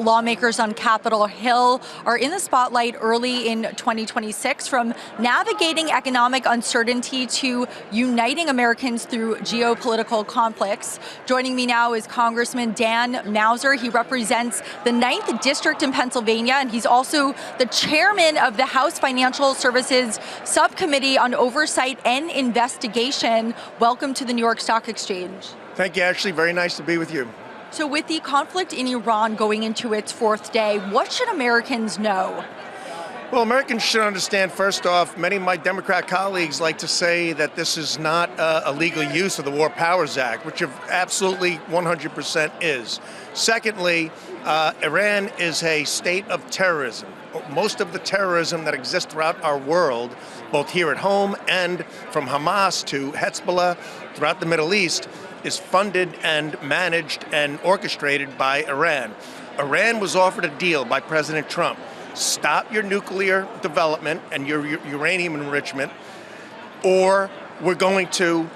lawmakers on Capitol Hill are in the spotlight early in 2026, from navigating economic uncertainty to uniting Americans through geopolitical conflicts. Joining me now is Congressman Dan Meuser. He represents the 9th District in Pennsylvania, and he's also the chairman of the House Financial Services Subcommittee on Oversight and Investigation. Welcome to the New York Stock Exchange. Thank you, Ashley. Very nice to be with you. So with the conflict in Iran going into its 4th day, what should Americans know? Well, Americans should understand, first off, many of my Democrat colleagues like to say that this is not a legal use of the War Powers Act, which it absolutely 100% is. Secondly, Iran is a state of terrorism. Most of the terrorism that exists throughout our world, both here at home and from Hamas to Hezbollah throughout the Middle East, is funded and managed and orchestrated by Iran. Iran was offered a deal by President Trump. Stop your nuclear development and your uranium enrichment, or we're going to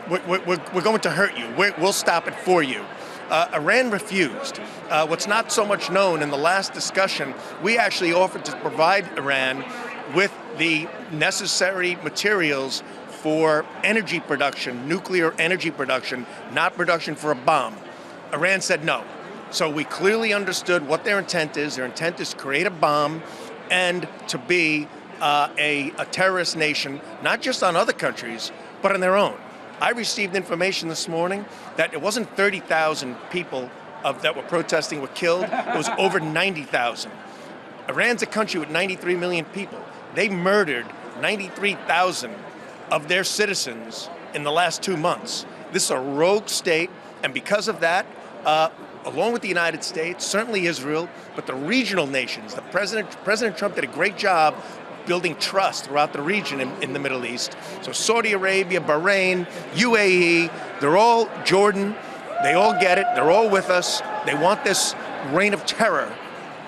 hurt you. We'll stop it for you. Iran refused. What's not so much known, in the last discussion, we actually offered to provide Iran with the necessary materials for energy production, nuclear energy production, not production for a bomb. Iran said no. So we clearly understood what their intent is. Their intent is to create a bomb and to be a terrorist nation, not just on other countries, but on their own. I received information this morning that it wasn't 30,000 people that were protesting were killed. It was over 90,000. Iran's a country with 93 million people. They murdered 93,000 of their citizens in the last 2 months. This is a rogue state, and because of that, along with the United States, certainly Israel, but the regional nations, President Trump did a great job building trust throughout the region in the Middle East. So Saudi Arabia, Bahrain, UAE, they're all Jordan, they all get it, they're all with us. They want this reign of terror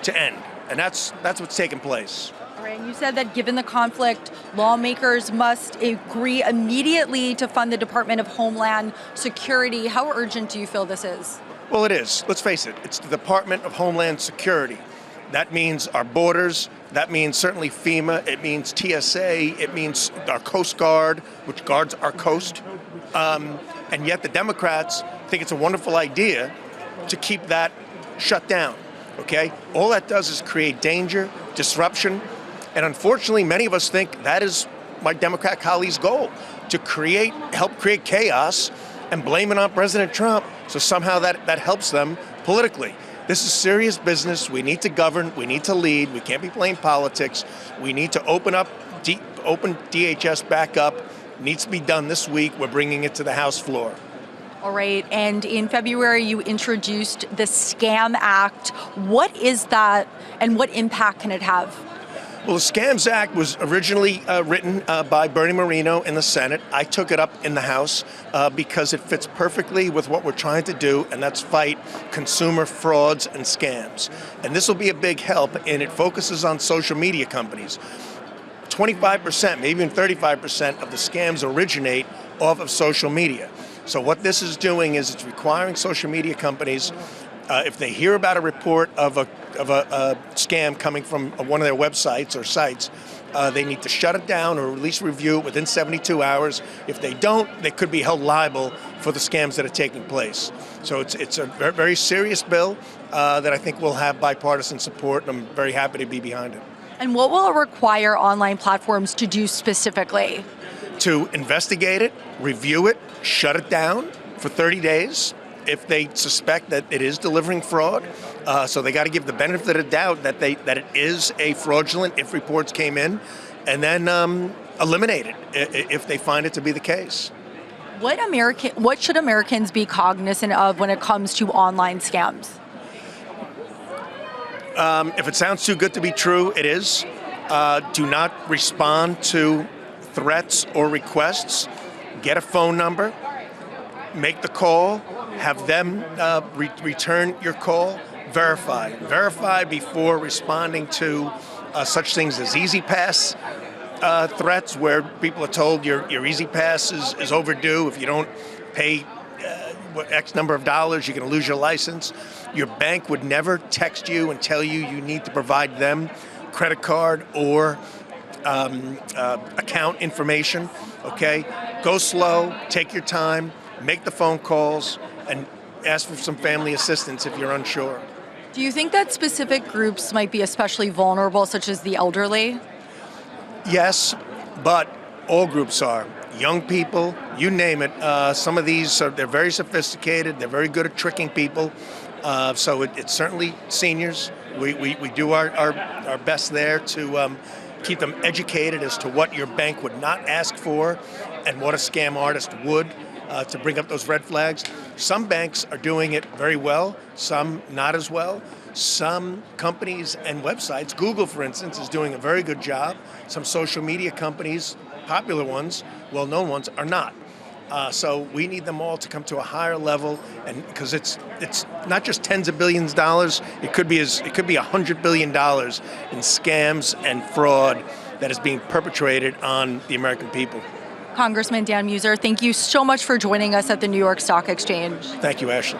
to end, and that's what's taking place. And you said that given the conflict, lawmakers must agree immediately to fund the Department of Homeland Security. How urgent do you feel this is? Well, it is. Let's face it. It's the Department of Homeland Security. That means our borders. That means certainly FEMA. It means TSA. It means our Coast Guard, which guards our coast. And yet the Democrats think it's a wonderful idea to keep that shut down. Okay? All that does is create danger, disruption. And unfortunately, many of us think that is my Democrat colleagues' goal, to help create chaos and blame it on President Trump, so somehow that helps them politically. This is serious business. We need to govern. We need to lead. We can't be playing politics. We need to open DHS back up. It needs to be done this week. We're bringing it to the House floor. All right, and in February, you introduced the SCAM Act. What is that, and what impact can it have? Well, the SCAMS Act was originally written by Bernie Moreno in the Senate. I took it up in the House because it fits perfectly with what we're trying to do, and that's fight consumer frauds and scams. And this will be a big help, and it focuses on social media companies. 25%, maybe even 35% of the scams originate off of social media. So what this is doing is it's requiring social media companies, if they hear about a report of a scam coming from one of their websites or sites, they need to shut it down or at least review it within 72 hours. If they don't, they could be held liable for the scams that are taking place. So it's a very, very serious bill that I think will have bipartisan support, and I'm very happy to be behind it. And what will it require online platforms to do specifically? To investigate it, review it, shut it down for 30 days. If they suspect that it is delivering fraud, so they got to give the benefit of the doubt that it is a fraudulent if reports came in, and then eliminate it if they find it to be the case. What should Americans be cognizant of when it comes to online scams? If it sounds too good to be true, it is. Do not respond to threats or requests. Get a phone number, make the call, have them return your call, verify before responding to such things as Easy Pass threats, where people are told your Easy Pass is overdue if you don't pay X number of dollars, you're going to lose your license. Your bank would never text you and tell you you need to provide them credit card or account information. Okay, go slow, take your time, make the phone calls, and ask for some family assistance if you're unsure. Do you think that specific groups might be especially vulnerable, such as the elderly? Yes, but all groups are. Young people, you name it. Some of these, they're very sophisticated. They're very good at tricking people. So it's certainly seniors. We do our best there to keep them educated as to what your bank would not ask for and what a scam artist would, to bring up those red flags. Some banks are doing it very well, some not as well. Some companies and websites, Google for instance, is doing a very good job. Some social media companies, popular ones, well-known ones, are not. So we need them all to come to a higher level, and because it's not just tens of billions of dollars, it could be $100 billion in scams and fraud that is being perpetrated on the American people. Congressman Dan Meuser, thank you so much for joining us at the New York Stock Exchange. Thank you, Ashley.